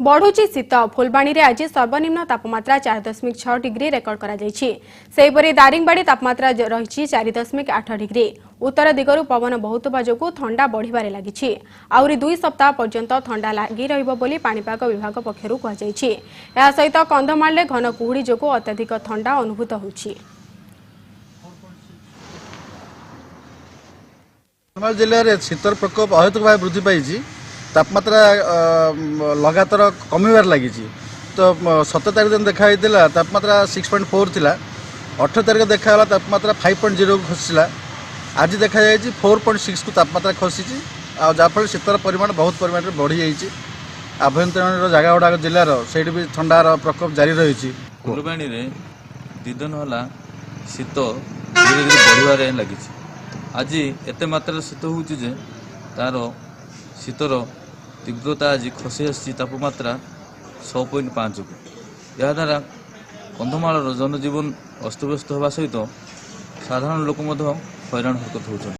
बढ़ुची शीत फुलबाणी रे आज सर्वनिम्न तापमात्रा 4.6 डिग्री रेकर्ड करा जायछि। सेहिपरि दारिंगबाड़ी तापमात्रा रही 4.8 डिग्री। उत्तर दिगरु पवन बहुतबा जोगु ठंडा बढ़िबारे लागिछि। आउरी 2 सप्ताह पर्यंत ठंडा लागि रहिबो बोली पाणीपाग विभाग पक्षरु कहा जायछि। या सहित कंधमालले घन कुहुड़ी जोगु अत्यधिक ठंडा अनुभूत होछि। कंधमाल जिले में शीतर प्रकोप अहेतुक भाव वृद्धि पाई। तापमात्रा लगातार कमिबार लगी। तो 17 तारीख दिन देखा तापमात्रा 6.4 थिला। 18 तारीख देखा तापमात्रा 5.0 खसीला। आज देखा 4.6 को तापमात्रा खसी जहाँफल शीतर परिमाण बहुत परिमाण बढ़ी जाइए। आभ्यंतरीण जगह गुड़ाक जिलार से भी ठंडार प्रकोप जारी रही। फुलबाणी में 2 दिन है शीत धीरे धीरे बढ़िबार लगी। आज एत मात्रा शीत हो तार शीतर तीव्रता आज खसी आसी तापमात्रा 6.5 को। याद्वारा कंधमाल जनजीवन अस्तव्यस्त होगा सहित साधारण लोक हैरान हरकत होती।